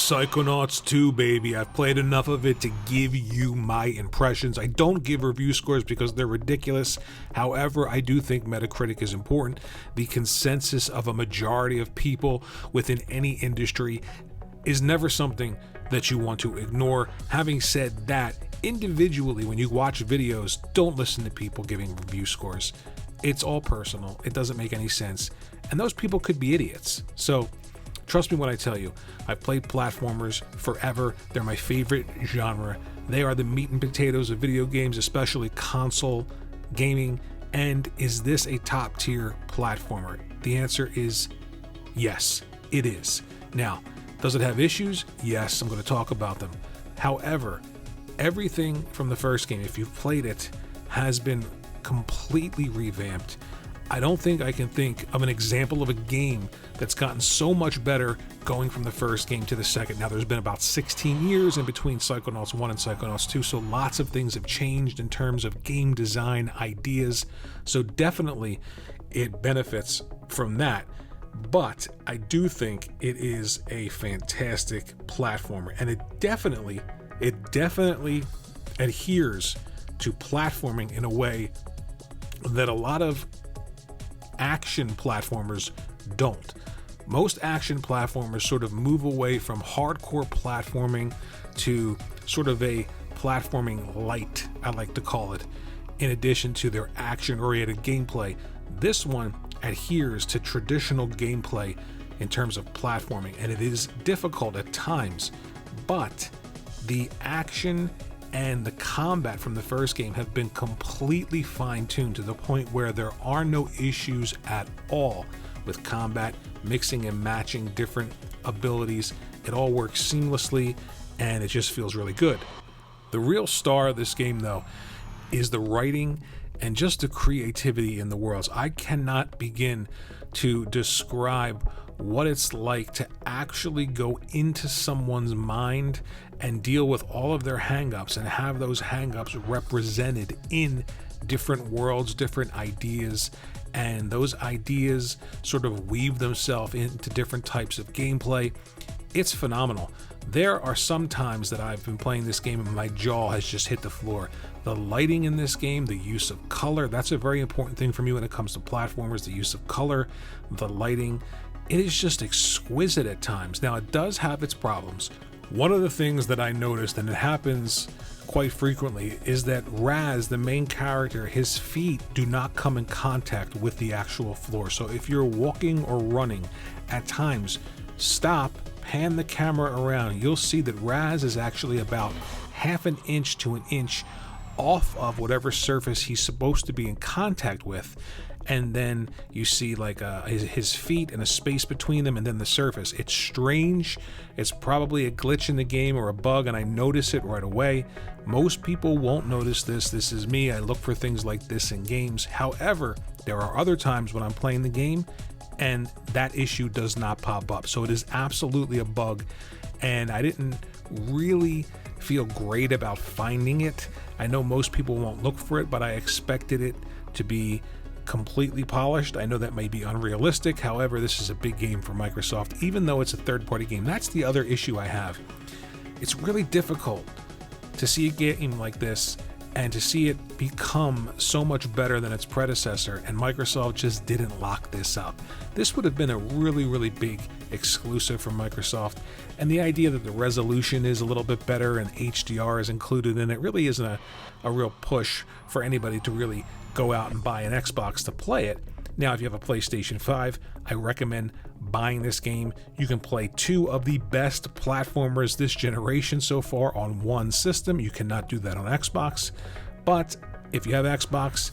Psychonauts 2, baby. I've played enough of it to give you my impressions. I don't give review scores because they're ridiculous. However, I do think Metacritic is important. The consensus of a majority of people within any industry is never something that you want to ignore. Having said that, individually, when you watch videos, don't listen to people giving review scores. It's all personal. It doesn't make any sense. And those people could be idiots. So trust me when I tell you, I've played platformers forever. They're my favorite genre. They are the meat and potatoes of video games, especially console gaming. And is this a top tier platformer? The answer is yes, it is. Now, does it have issues? Yes, I'm going to talk about them. However, everything from the first game, if you've played it, has been completely revamped. I don't think I can think of an example of a game that's gotten so much better going from the first game to the second. Now, there's been about 16 years in between Psychonauts 1 and Psychonauts 2, so lots of things have changed in terms of game design ideas. So definitely it benefits from that. But I do think it is a fantastic platformer, and it definitely adheres to platforming in a way that a lot of action platformers don't. Most action platformers sort of move away from hardcore platforming to sort of a platforming light, I like to call it, in addition to their action-oriented gameplay. This one adheres to traditional gameplay in terms of platforming, and it is difficult at times, but the action and the combat from the first game have been completely fine-tuned to the point where there are no issues at all with combat, mixing and matching different abilities. It all works seamlessly, and it just feels really good. The real star of this game, though, is the writing and just the creativity in the worlds. I cannot begin to describe what it's like to actually go into someone's mind and deal with all of their hangups and have those hangups represented in different worlds, different ideas, and those ideas sort of weave themselves into different types of gameplay. It's phenomenal. There are some times that I've been playing this game and my jaw has just hit the floor. The lighting in this game, the use of color, that's a very important thing for me when it comes to platformers. The use of color, the lighting, it is just exquisite at times. Now, it does have its problems. One of the things that I noticed, and it happens quite frequently, is that Raz, the main character, his feet do not come in contact with the actual floor. So if you're walking or running, at times, stop, pan the camera around. You'll see that Raz is actually about half an inch to an inch off of whatever surface he's supposed to be in contact with, and then you see like his feet and a space between them and then the surface. It's strange. It's probably a glitch in the game or a bug, and I notice it right away. Most people won't notice this. This is me. I look for things like this in games. However, there are other times when I'm playing the game and that issue does not pop up. So it is absolutely a bug, and I didn't really feel great about finding it. I know most people won't look for it, but I expected it to be completely polished. I know that may be unrealistic. However, this is a big game for Microsoft, even though it's a third-party game. That's the other issue I have. It's really difficult to see a game like this and to see it become so much better than its predecessor, and Microsoft just didn't lock this up. This would have been a really, really big exclusive for Microsoft, and the idea that the resolution is a little bit better and HDR is included in it really isn't a real push for anybody to really go out and buy an Xbox to play it. Now, if you have a PlayStation 5, I recommend buying this game. You can play two of the best platformers this generation so far on one system. You cannot do that on Xbox, but if you have Xbox,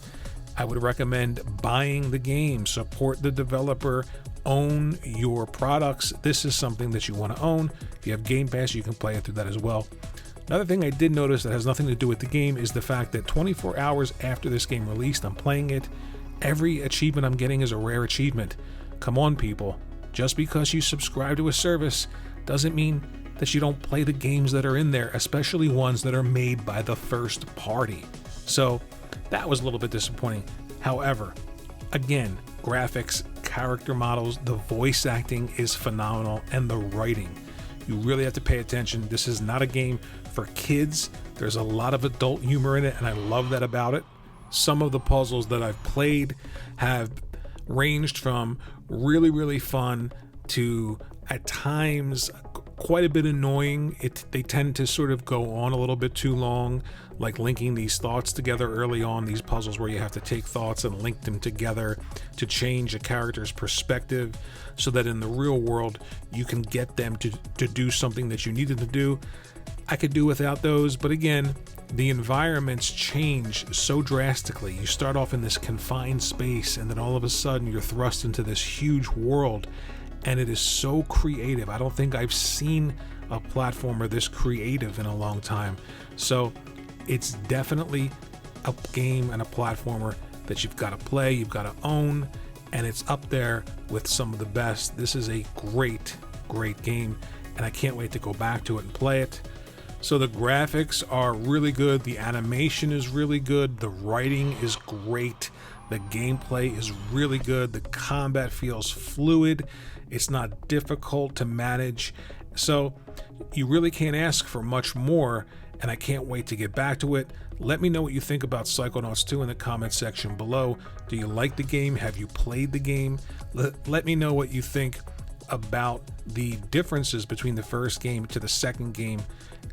I would recommend buying the game. Support the developer, own your products. This is something that you want to own. If you have Game Pass, you can play it through that as well. Another thing I did notice that has nothing to do with the game is the fact that 24 hours after this game released, I'm playing it. Every achievement I'm getting is a rare achievement. Come on, people. Just because you subscribe to a service doesn't mean that you don't play the games that are in there, especially ones that are made by the first party. So that was a little bit disappointing. However, again, graphics, character models, the voice acting is phenomenal, and the writing. You really have to pay attention. This is not a game for kids. There's a lot of adult humor in it, and I love that about it. Some of the puzzles that I've played have ranged from really, really fun to, at times, quite a bit annoying. They tend to sort of go on a little bit too long, like linking these thoughts together early on, these puzzles where you have to take thoughts and link them together to change a character's perspective so that in the real world you can get them to do something that you needed to do. I could do without those, but again, the environments change so drastically. You start off in this confined space, and then all of a sudden you're thrust into this huge world, and it is so creative. I don't think I've seen a platformer this creative in a long time. So it's definitely a game and a platformer that you've got to play, you've got to own, and it's up there with some of the best. This is a great, great game, and I can't wait to go back to it and play it. So the graphics are really good, the animation is really good, the writing is great, the gameplay is really good, the combat feels fluid, it's not difficult to manage, so you really can't ask for much more, and I can't wait to get back to it. Let me know what you think about Psychonauts 2 in the comment section below. Do you like the game? Have you played the game? Let me know what you think about the differences between the first game to the second game,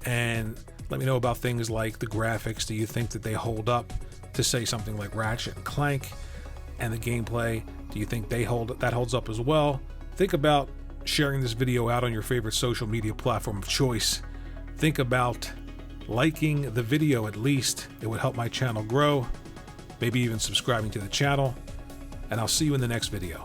and let me know about things like the graphics. Do you think that they hold up to, say, something like Ratchet and Clank? And the gameplay, do you think that holds up as well? Think about sharing this video out on your favorite social media platform of choice. Think about liking the video at least. It would help my channel grow. Maybe even subscribing to the channel. And I'll see you in the next video.